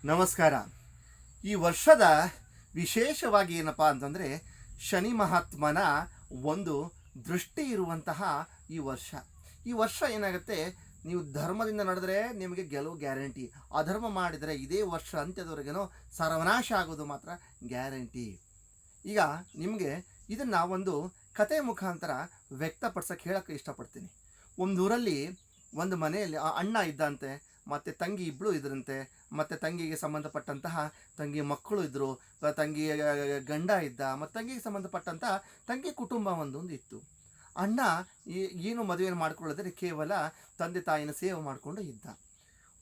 ನಮಸ್ಕಾರ. ಈ ವರ್ಷದ ವಿಶೇಷವಾಗಿ ಏನಪ್ಪ ಅಂತಂದರೆ ಶನಿ ಮಹಾತ್ಮನ ಒಂದು ದೃಷ್ಟಿ ಇರುವಂತಹ ಈ ವರ್ಷ ಏನಾಗುತ್ತೆ, ನೀವು ಧರ್ಮದಿಂದ ನಡೆದರೆ ನಿಮಗೆ ಗೆಲುವು ಗ್ಯಾರಂಟಿ. ಅಧರ್ಮ ಮಾಡಿದರೆ ಇದೇ ವರ್ಷ ಅಂತ್ಯದವರೆಗೇನೋ ಸರ್ವನಾಶ ಆಗೋದು ಮಾತ್ರ ಗ್ಯಾರಂಟಿ. ಈಗ ನಿಮಗೆ ಇದನ್ನು ಒಂದು ಕತೆ ಮುಖಾಂತರ ವ್ಯಕ್ತಪಡಿಸೋಕ್ಕೆ ಹೇಳೋಕ್ಕೆ ಇಷ್ಟಪಡ್ತೀನಿ. ಒಂದೂರಲ್ಲಿ ಒಂದು ಮನೆಯಲ್ಲಿ ಅಣ್ಣ ಇದ್ದಂತೆ, ಮತ್ತು ತಂಗಿ ಇಬ್ಬರು ಇದ್ರಂತೆ, ಮತ್ತು ತಂಗಿಗೆ ಸಂಬಂಧಪಟ್ಟಂತಹ ತಂಗಿ ಮಕ್ಕಳು ಇದ್ದರು, ತಂಗಿಯ ಗಂಡ ಇದ್ದ, ಮತ್ತು ತಂಗಿಗೆ ಸಂಬಂಧಪಟ್ಟಂತಹ ತಂಗಿ ಕುಟುಂಬ ಒಂದೊಂದು ಇತ್ತು. ಅಣ್ಣ ಏನು ಮದುವೆಯನ್ನು ಮಾಡ್ಕೊಳ್ಳೋದ್ರೆ ಕೇವಲ ತಂದೆ ತಾಯಿನ ಸೇವೆ ಮಾಡಿಕೊಂಡು ಇದ್ದ.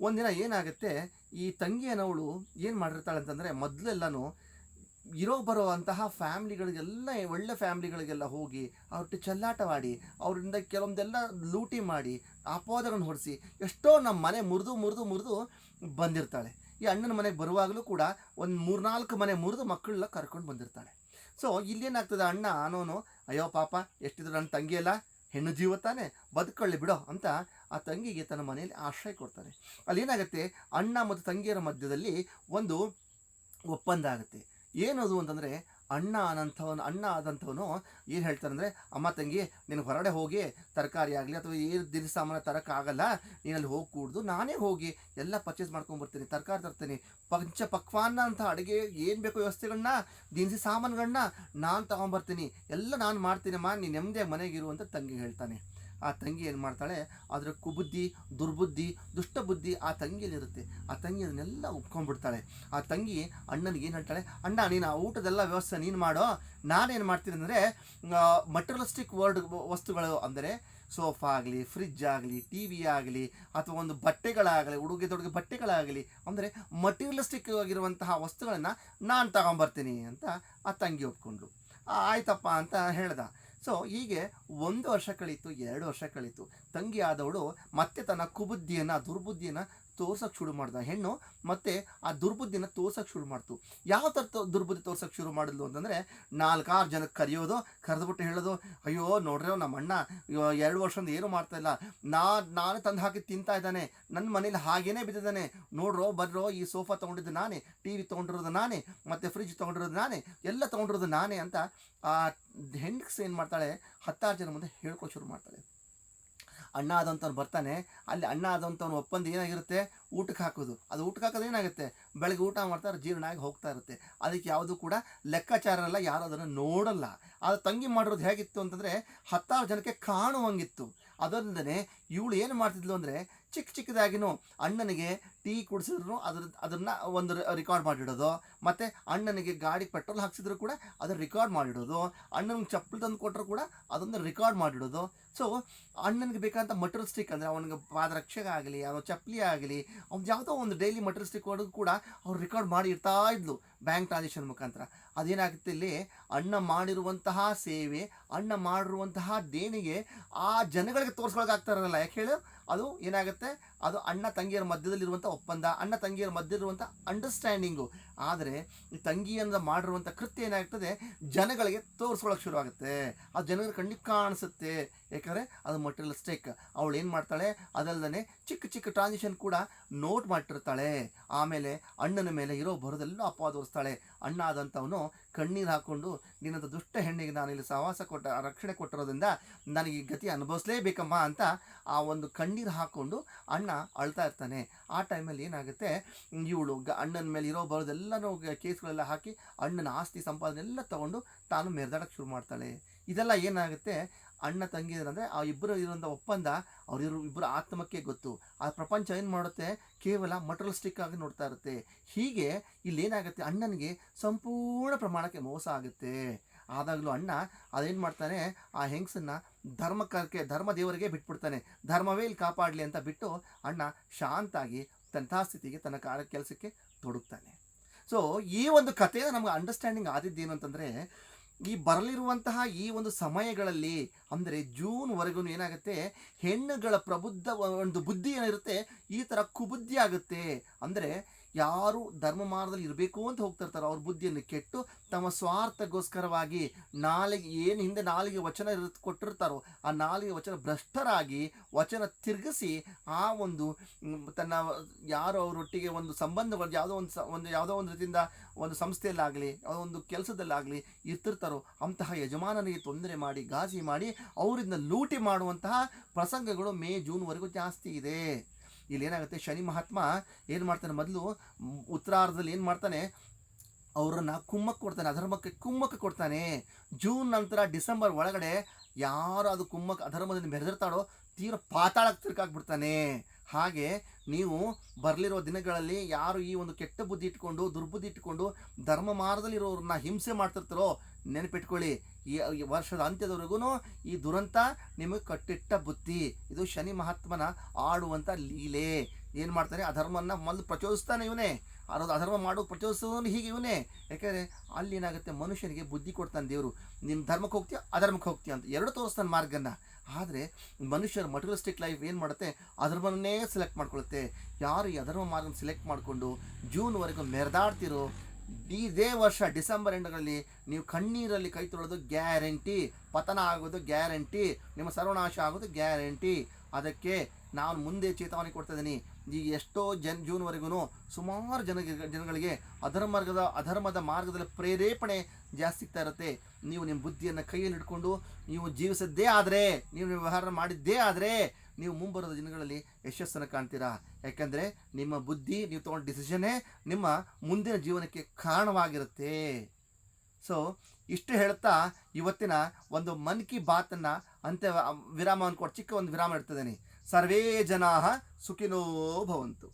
ಒಂದಿನ ಏನಾಗುತ್ತೆ, ಈ ತಂಗಿಯನವಳು ಏನು ಮಾಡಿರ್ತಾಳೆ ಅಂತಂದರೆ, ಮೊದಲೆಲ್ಲನೂ ಬರೋ ಅಂತಹ ಫ್ಯಾಮ್ಲಿಗಳಿಗೆಲ್ಲ, ಒಳ್ಳೆ ಫ್ಯಾಮ್ಲಿಗಳಿಗೆಲ್ಲ ಹೋಗಿ ಅವ್ರಟ್ಟು ಚೆಲ್ಲಾಟವಾಡಿ ಅವರಿಂದ ಕೆಲವೊಂದೆಲ್ಲ ಲೂಟಿ ಮಾಡಿ ಅಪವಾದಗಳನ್ನು ಹೊರಿಸಿ ಎಷ್ಟೋ ನಮ್ಮ ಮನೆ ಮುರಿದು ಬಂದಿರ್ತಾಳೆ. ಈ ಅಣ್ಣನ ಮನೆಗೆ ಬರುವಾಗಲೂ ಕೂಡ ಒಂದು 3-4 ಮನೆ ಮುರಿದು ಮಕ್ಕಳೆಲ್ಲ ಕರ್ಕೊಂಡು ಬಂದಿರ್ತಾಳೆ. ಸೊ ಇಲ್ಲೇನಾಗ್ತದೆ, ಅಣ್ಣ ಅನ್ನೋನು ಅಯ್ಯೋ ಪಾಪ ಎಷ್ಟಿದ್ರು ನನ್ನ ತಂಗಿಯೆಲ್ಲ ಹೆಣ್ಣು ಜೀವ ತಾನೆ, ಬದುಕೊಳ್ಳಿ ಬಿಡೋ ಅಂತ ಆ ತಂಗಿಗೆ ತನ್ನ ಮನೆಯಲ್ಲಿ ಆಶ್ರಯ ಕೊಡ್ತಾನೆ. ಅಲ್ಲೇನಾಗುತ್ತೆ, ಅಣ್ಣ ಮತ್ತು ತಂಗಿಯರ ಮಧ್ಯದಲ್ಲಿ ಒಂದು ಒಪ್ಪಂದ ಆಗುತ್ತೆ. ಏನದು ಅಂತಂದರೆ, ಅಣ್ಣ ಆದಂಥವನು ಏನು ಹೇಳ್ತಾರೆ ಅಂದರೆ, ಅಮ್ಮ ತಂಗಿ ನೀನು ಹೊರಗಡೆ ಹೋಗಿ ತರಕಾರಿ ಆಗಲಿ ಅಥವಾ ಏನು ದಿನ ಸಾಮಾನು ತರೋಕ್ಕಾಗಲ್ಲ, ನೀನಲ್ಲಿ ಹೋಗಿ ಕೂಡ್ದು ನಾನೇ ಹೋಗಿ ಎಲ್ಲ ಪರ್ಚೇಸ್ ಮಾಡ್ಕೊಂಡ್ಬರ್ತೀನಿ, ತರಕಾರಿ ತರ್ತೀನಿ, ಪಕ್ವಾನ್ನ ಅಂತ ಅಡುಗೆ ಏನು ಬೇಕೋ ವ್ಯವಸ್ಥೆಗಳನ್ನ, ದಿನಸಿ ಸಾಮಾನುಗಳನ್ನ ನಾನು ತೊಗೊಂಬರ್ತೀನಿ, ಎಲ್ಲ ನಾನು ಮಾಡ್ತೀನಮ್ಮ, ನೀನು ನೆಮ್ಮದಿಯಾಗಿ ಮನೆಗಿರು ಅಂತ ತಂಗಿ ಹೇಳ್ತಾನೆ. ಆ ತಂಗಿ ಏನು ಮಾಡ್ತಾಳೆ, ಅದರ ಕುಬುದ್ಧಿ, ದುರ್ಬುದ್ಧಿ, ದುಷ್ಟಬುದ್ಧಿ ಆ ತಂಗಿಯಲ್ಲಿರುತ್ತೆ. ಆ ತಂಗಿ ಅದನ್ನೆಲ್ಲ ಒಪ್ಕೊಂಡ್ಬಿಡ್ತಾಳೆ. ಆ ತಂಗಿ ಅಣ್ಣನಿಗೆ ಏನು ಹೇಳ್ತಾಳೆ, ಅಣ್ಣ ನೀನು ಆ ಊಟದೆಲ್ಲ ವ್ಯವಸ್ಥೆ ನೀನು ಮಾಡೋ, ನಾನೇನು ಮಾಡ್ತೀನಿ ಅಂದರೆ ಮಟೀರಿಯಲಿಸ್ಟಿಕ್ ವಸ್ತುಗಳು ಅಂದರೆ ಸೋಫಾ ಆಗಲಿ, ಫ್ರಿಜ್ ಆಗಲಿ, ಟಿ ವಿ ಆಗಲಿ, ಅಥವಾ ಒಂದು ಬಟ್ಟೆಗಳಾಗಲಿ, ಉಡುಗೆ ಬಟ್ಟೆಗಳಾಗಲಿ, ಅಂದರೆ ಮಟೀರಿಯಲಿಸ್ಟಿಕ್ ಆಗಿರುವಂತಹ ವಸ್ತುಗಳನ್ನು ನಾನು ತಗೊಂಬರ್ತೀನಿ ಅಂತ ಆ ತಂಗಿ ಒಪ್ಕೊಂಡ್ಳು. ಆಯ್ತಪ್ಪ ಅಂತ ಹೇಳ್ದ. ಸೊ ಹೀಗೆ 1 ವರ್ಷ ಕಳೀತು, 2 ವರ್ಷ ಕಳೀತು. ತಂಗಿ ಆದವಳು ಮತ್ತೆ ತನ್ನ ಕುಬುದ್ಧಿಯನ್ನು, ದುರ್ಬುದ್ಧಿಯನ್ನು ತೋರ್ಸೋಕ್ಕೆ ಶುರು ಮಾಡ್ದ. ಹೆಣ್ಣು ಮತ್ತೆ ಆ ದುರ್ಬುದ್ಧಿನ ತೋರ್ಸೋಕ್ಕೆ ಶುರು ಮಾಡ್ತು. ಯಾವ ಥರ ದುರ್ಬುದ್ಧಿ ತೋರ್ಸೋಕ್ಕೆ ಶುರು ಮಾಡಿದ್ಲು ಅಂತಂದರೆ, 4-6 ಜನಕ್ಕೆ ಕರೆದ್ಬಿಟ್ಟು ಹೇಳೋದು, ಅಯ್ಯೋ ನೋಡ್ರಿ ನಮ್ಮ ಅಣ್ಣ 2 ವರ್ಷದಿಂದ ಏನೂ ಮಾಡ್ತಾಯಿಲ್ಲ, ನಾನೇ ತಂದು ಹಾಕಿ ತಿಂತಾ ಇದ್ದಾನೆ, ನನ್ನ ಮನೇಲಿ ಹಾಗೇನೇ ಬಿದ್ದಿದ್ದಾನೆ, ನೋಡ್ರೋ ಬರ್ರೋ ಈ ಸೋಫಾ ತೊಗೊಂಡಿದ್ದು ನಾನೇ, ಟಿ ವಿ ತೊಗೊಂಡಿರೋದು ನಾನೇ, ಮತ್ತು ಫ್ರಿಜ್ ತೊಗೊಂಡಿರೋದು ನಾನೇ, ಎಲ್ಲ ತೊಗೊಂಡಿರೋದು ನಾನೇ ಅಂತ ಆ ಹೆಂಗಸ್ ಏನು ಮಾಡ್ತಾಳೆ, 10-6 ಜನ ಮುಂದೆ ಹೇಳ್ಕೊಂಡು ಶುರು ಮಾಡ್ತಾಳೆ. ಅಣ್ಣ ಆದಂಥವ್ನು ಬರ್ತಾನೆ, ಅಲ್ಲಿ ಅಣ್ಣ ಆದಂಥವ್ನು ಒಪ್ಪಂದ ಏನಾಗಿರುತ್ತೆ, ಊಟಕ್ಕೆ ಹಾಕೋದು. ಅದು ಊಟಕ್ಕೆ ಹಾಕೋದು ಏನಾಗುತ್ತೆ, ಬೆಳಗ್ಗೆ ಊಟ ಮಾಡ್ತಾರೆ, ಜೀರ್ಣ ಆಗಿ ಹೋಗ್ತಾ ಇರುತ್ತೆ. ಅದಕ್ಕೆ ಯಾವುದು ಕೂಡ ಲೆಕ್ಕಾಚಾರ ಎಲ್ಲ, ಯಾರು ಅದನ್ನು ನೋಡಲ್ಲ. ಅದು ತಂಗಿ ಮಾಡಿರೋದು ಹೇಗಿತ್ತು ಅಂತಂದರೆ 10-6 ಜನಕ್ಕೆ ಕಾಣುವಂಗಿತ್ತು. ಅದರಿಂದನೇ ಇವಳು ಏನು ಮಾಡ್ತಿದ್ಲು ಅಂದರೆ, ಚಿಕ್ಕದಾಗಿನೂ ಅಣ್ಣನಿಗೆ ಟೀ ಕುಡಿಸಿದ್ರು ಅದನ್ನು ಒಂದು ರೆಕಾರ್ಡ್ ಮಾಡಿಡೋದು, ಮತ್ತು ಅಣ್ಣನಿಗೆ ಗಾಡಿ ಪೆಟ್ರೋಲ್ ಹಾಕ್ಸಿದ್ರು ಕೂಡ ಅದನ್ನು ರೆಕಾರ್ಡ್ ಮಾಡಿಡೋದು, ಅಣ್ಣನಿಗೆ ಚಪ್ಪಲಿ ತಂದು ಕೊಟ್ಟರು ಕೂಡ ಅದನ್ನು ರೆಕಾರ್ಡ್ ಮಾಡಿಡೋದು. ಸೊ ಅಣ್ಣನಿಗೆ ಬೇಕಾದಂಥ ಮಟೀರಿಯಲಿಸ್ಟಿಕ್ ಅಂದರೆ ಅವನಿಗೆ ಪಾದರಕ್ಷೆ ಆಗಲಿ, ಅವನ ಚಪ್ಪಲಿ ಆಗಲಿ, ಅವ್ನು ಯಾವುದೋ ಒಂದು ಡೈಲಿ ಮಟೀರಿಯಲಿಸ್ಟಿಕ್ ಒಳಗೂ ಕೂಡ ಅವ್ರು ರೆಕಾರ್ಡ್ ಮಾಡಿ ಇರ್ತಾ ಇದ್ಲು ಬ್ಯಾಂಕ್ ಟ್ರಾನ್ಸಾಕ್ಷನ್ ಮುಖಾಂತರ. ಅದೇನಾಗುತ್ತೆ, ಇಲ್ಲಿ ಅಣ್ಣ ಮಾಡಿರುವಂತಹ ಸೇವೆ, ಅಣ್ಣ ಮಾಡಿರುವಂತಹ ದೇಣಿಗೆ ಆ ಜನಗಳಿಗೆ ತೋರಿಸ್ಕೊಳಕ್ಕಾಗ್ತಾ ಇರೋಲ್ಲ. ಯಾಕೆ ಹೇಳು, ಅದು ಏನಾಗುತ್ತೆ, ಅದು ಅಣ್ಣ ತಂಗಿಯರ ಮಧ್ಯದಲ್ಲಿರುವಂಥ ಒಪ್ಪಂದ, ಅಣ್ಣ ತಂಗಿಯರ ಮಧ್ಯದಲ್ಲಿರುವಂಥ ಅಂಡರ್ಸ್ಟ್ಯಾಂಡಿಂಗು. ಆದರೆ ಈ ತಂಗಿಯಿಂದ ಮಾಡಿರುವಂಥ ಕೃತ್ಯ ಏನಾಗ್ತದೆ, ಜನಗಳಿಗೆ ತೋರಿಸ್ಕೊಳಕ್ಕೆ ಶುರು ಆಗುತ್ತೆ, ಅದು ಜನಗಳ ಕಣ್ಣಿಗೆ ಕಾಣಿಸುತ್ತೆ. ಯಾಕಂದರೆ ಅದು ಮಟೀರಿಯಲಿಸ್ಟಿಕ್. ಅವಳು ಏನು ಮಾಡ್ತಾಳೆ, ಅದಲ್ಲದೆ ಚಿಕ್ಕ ಟ್ರಾನ್ಸಾಕ್ಷನ್ ಕೂಡ ನೋಟ್ ಮಾಡಿರ್ತಾಳೆ. ಆಮೇಲೆ ಅಣ್ಣನ ಮೇಲೆ ಬರೋದೆಲ್ಲ ಅಪವಾದ ಹೊರಿಸ್ತಾಳೆ. ಅಣ್ಣ ಆದಂಥವನು ಕಣ್ಣೀರು ಹಾಕ್ಕೊಂಡು, ನಿನ್ನಂಥ ದುಷ್ಟ ಹೆಣ್ಣಿಗೆ ನಾನು ಇಲ್ಲಿ ಸಹವಾಸ ರಕ್ಷಣೆ ಕೊಟ್ಟಿರೋದ್ರಿಂದ ನನಗೆ ಈ ಗತಿ ಅನುಭವಿಸಲೇಬೇಕಮ್ಮ ಅಂತ ಆ ಒಂದು ಕಣ್ಣೀರು ಹಾಕ್ಕೊಂಡು ಅಣ್ಣ ಅಳ್ತಾ ಇರ್ತಾನೆ. ಆ ಟೈಮಲ್ಲಿ ಏನಾಗುತ್ತೆ, ಇವಳು ಅಣ್ಣನ ಮೇಲೆ ಬರೋದೆಲ್ಲನೂ ಕೇಸ್ಗಳೆಲ್ಲ ಹಾಕಿ ಅಣ್ಣನ ಆಸ್ತಿ ಸಂಪಾದನೆ ಎಲ್ಲ ತೊಗೊಂಡು ತಾನು ಮೆರೆದಾಡಕ್ಕೆ ಶುರು ಮಾಡ್ತಾಳೆ. ಇದೆಲ್ಲ ಏನಾಗುತ್ತೆ, ಅಣ್ಣ ತಂಗಿಯರಂದರೆ ಆ ಇಬ್ಬರು ಇರೋಂಥ ಒಪ್ಪಂದ ಇಬ್ಬರು ಆತ್ಮಕ್ಕೆ ಗೊತ್ತು. ಆ ಪ್ರಪಂಚ ಏನು ಮಾಡುತ್ತೆ, ಕೇವಲ ಮಟೀರಿಯಲಿಸ್ಟಿಕ್ ಆಗಿ ನೋಡ್ತಾ ಇರುತ್ತೆ. ಹೀಗೆ ಇಲ್ಲೇನಾಗುತ್ತೆ, ಅಣ್ಣನಿಗೆ ಸಂಪೂರ್ಣ ಪ್ರಮಾಣಕ್ಕೆ ಮೋಸ ಆಗುತ್ತೆ. ಆದಾಗಲೂ ಅಣ್ಣ ಅದೇನು ಮಾಡ್ತಾನೆ, ಆ ಹೆಂಗಸನ್ನು ಧರ್ಮ ದೇವರಿಗೆ ಬಿಟ್ಬಿಡ್ತಾನೆ. ಧರ್ಮವೇ ಇಲ್ಲಿ ಕಾಪಾಡಲಿ ಅಂತ ಬಿಟ್ಟು ಅಣ್ಣ ಶಾಂತಾಗಿ ತನ್ನ ಸ್ಥಿತಿಗೆ, ತನ್ನ ಕೆಲಸಕ್ಕೆ ತೊಡಗ್ತಾನೆ. ಸೊ ಈ ಒಂದು ಕಥೆಯ ನಮ್ಗೆ ಅಂಡರ್ಸ್ಟ್ಯಾಂಡಿಂಗ್ ಆದಿದ್ದೇನು ಅಂತಂದರೆ, ಈ ಬರಲಿರುವಂತಹ ಈ ಒಂದು ಸಮಯಗಳಲ್ಲಿ ಅಂದರೆ ಜೂನ್ವರೆಗೂ ಏನಾಗುತ್ತೆ, ಹೆಣ್ಣುಗಳ ಪ್ರಬುದ್ಧ ಒಂದು ಬುದ್ಧಿ ಏನಿರುತ್ತೆ ಈ ಥರ ಕುಬುದ್ಧಿ ಆಗುತ್ತೆ. ಅಂದರೆ ಯಾರು ಧರ್ಮ ಮಾರ್ಗದಲ್ಲಿ ಇರಬೇಕು ಅಂತ ಹೋಗ್ತಿರ್ತಾರೋ ಅವ್ರ ಬುದ್ಧಿಯನ್ನು ಕೆಟ್ಟು ತಮ್ಮ ಸ್ವಾರ್ಥಗೋಸ್ಕರವಾಗಿ ನಾಲಿಗೆ ವಚನ ಕೊಟ್ಟಿರ್ತಾರೋ ಆ ನಾಲಿಗೆ ವಚನ ಭ್ರಷ್ಟರಾಗಿ ವಚನ ತಿರುಗಿಸಿ ಆ ಒಂದು ತನ್ನ ಯಾರು ಅವರೊಟ್ಟಿಗೆ ಒಂದು ಸಂಬಂಧಗಳು ಯಾವುದೋ ಒಂದು ರೀತಿಯಿಂದ ಒಂದು ಸಂಸ್ಥೆಯಲ್ಲಾಗಲಿ ಯಾವುದೋ ಒಂದು ಕೆಲಸದಲ್ಲಾಗಲಿ ಇರ್ತಿರ್ತಾರೋ ಅಂತಹ ಯಜಮಾನನಿಗೆ ತೊಂದರೆ ಮಾಡಿ ಗಾಜಿ ಮಾಡಿ ಅವರಿಂದ ಲೂಟಿ ಮಾಡುವಂತಹ ಪ್ರಸಂಗಗಳು ಜೂನ್ವರೆಗೂ ಜಾಸ್ತಿ ಇದೆ. ಇಲ್ಲಿ ಏನಾಗುತ್ತೆ, ಶನಿ ಮಹಾತ್ಮ ಏನು ಮಾಡ್ತಾನೆ, ಮೊದಲು ಉತ್ತರಾರ್ಧದಲ್ಲಿ ಏನು ಮಾಡ್ತಾನೆ, ಅವರನ್ನು ಕುಮ್ಮಕ್ಕೆ ಕೊಡ್ತಾನೆ, ಅಧರ್ಮಕ್ಕೆ ಕುಮ್ಮಕ್ಕೆ ಕೊಡ್ತಾನೆ. ಜೂನ್ ನಂತರ ಡಿಸೆಂಬರ್ ಒಳಗಡೆ ಯಾರು ಅದು ಕುಮ್ಮಕ್ಕೆ ಅಧರ್ಮದಿಂದ ಮೆರೆದಿರ್ತಾಳೋ ತೀವ್ರ ಪಾತಾಳಕ್ಕೆ ತಿರುಗಾಕ್ಬಿಡ್ತಾನೆ. ಹಾಗೆ ನೀವು ಬರಲಿರೋ ದಿನಗಳಲ್ಲಿ ಯಾರು ಈ ಒಂದು ಕೆಟ್ಟ ಬುದ್ಧಿ ಇಟ್ಕೊಂಡು ದುರ್ಬುದ್ಧಿ ಇಟ್ಕೊಂಡು ಧರ್ಮ ಮಾರ್ಗದಲ್ಲಿರೋರನ್ನ ಹಿಂಸೆ ಮಾಡ್ತಿರ್ತಾರೋ ನೆನಪಿಟ್ಕೊಳ್ಳಿ, ಈ ವರ್ಷದ ಅಂತ್ಯದವರೆಗೂ ಈ ದುರಂತ ನಿಮಗೆ ಕಟ್ಟಿಟ್ಟ ಬುದ್ಧಿ. ಇದು ಶನಿ ಮಹಾತ್ಮನ ಆಡುವಂಥ ಲೀಲೆ. ಏನು ಮಾಡ್ತಾನೆ, ಅಧರ್ಮನ ಮೊದಲು ಪ್ರಚೋದಿಸ್ತಾನೆ ಇವನೇ, ಅಧರ್ಮ ಮಾಡೋದು ಪ್ರಚೋದಿಸೋನು ಹೀಗೆ ಇವನೇ. ಯಾಕೆಂದರೆ ಅಲ್ಲಿ ಏನಾಗುತ್ತೆ, ಮನುಷ್ಯನಿಗೆ ಬುದ್ಧಿ ಕೊಡ್ತಾನೆ ದೇವರು, ನೀನು ಧರ್ಮಕ್ಕೆ ಹೋಗ್ತೀಯ ಅಧರ್ಮಕ್ಕೆ ಹೋಗ್ತೀಯ ಅಂತ ಎರಡು ತೋರಿಸ್ತಾನೆ ಮಾರ್ಗನ. ಆದರೆ ಮನುಷ್ಯರ ಮಟೀರಿಯಲಿಸ್ಟಿಕ್ ಲೈಫ್ ಏನು ಮಾಡುತ್ತೆ, ಅಧರ್ಮನ್ನೇ ಸೆಲೆಕ್ಟ್ ಮಾಡ್ಕೊಳ್ಳುತ್ತೆ. ಯಾರು ಈ ಅಧರ್ಮ ಮಾರ್ಗನ ಸೆಲೆಕ್ಟ್ ಮಾಡಿಕೊಂಡು ಜೂನ್ವರೆಗೂ ಮೆರೆದಾಡ್ತಿರೋ ಇದೇ ವರ್ಷ ಡಿಸೆಂಬರ್ ಎಂಡ್ಗಳಲ್ಲಿ ನೀವು ಕಣ್ಣೀರಲ್ಲಿ ಕೈ ತೊಳೆದು ಗ್ಯಾರಂಟಿ, ಪತನ ಆಗೋದು ಗ್ಯಾರಂಟಿ, ನಿಮ್ಮ ಸರ್ವನಾಶ ಆಗೋದು ಗ್ಯಾರಂಟಿ. ಅದಕ್ಕೆ ನಾನು ಮುಂದೆ ಚೇತಾವಣೆ ಕೊಡ್ತಾ ಇದ್ದೀನಿ. ಈ ಎಷ್ಟೋ ಜೂನ್ವರೆಗೂ ಸುಮಾರು ಜನಗಳಿಗೆ ಅಧರ್ಮದ ಮಾರ್ಗದಲ್ಲಿ ಪ್ರೇರೇಪಣೆ ಜಾಸ್ತಿ ಸಿಗ್ತಾ ಇರುತ್ತೆ. ನೀವು ನಿಮ್ಮ ಬುದ್ಧಿಯನ್ನು ಕೈಯಲ್ಲಿ ಇಟ್ಕೊಂಡು ನೀವು ಜೀವಿಸಿದ್ದೇ ಆದರೆ, ನೀವು ವ್ಯವಹಾರ ಮಾಡಿದ್ದೇ ಆದರೆ ನೀವು ಮುಂಬರುವ ದಿನಗಳಲ್ಲಿ ಯಶಸ್ಸನ್ನು ಕಾಣ್ತೀರಾ. ಯಾಕೆಂದರೆ ನಿಮ್ಮ ಬುದ್ಧಿ, ನೀವು ತೊಗೊಂಡ ಡಿಸಿಷನ್ನೇ ನಿಮ್ಮ ಮುಂದಿನ ಜೀವನಕ್ಕೆ ಕಾರಣವಾಗಿರುತ್ತೆ. ಸೊ ಇಷ್ಟು ಹೇಳ್ತಾ ಇವತ್ತಿನ ಒಂದು ಮನ್ ಕಿ ಬಾತನ್ನು ವಿರಾಮವನ್ನು ಕೊಟ್ಟು ಚಿಕ್ಕ ಒಂದು ವಿರಾಮ ಇಡ್ತಿದ್ದೀನಿ. ಸರ್ವೇ ಜನಾಃ ಸುಖಿನೋ ಭವಂತು.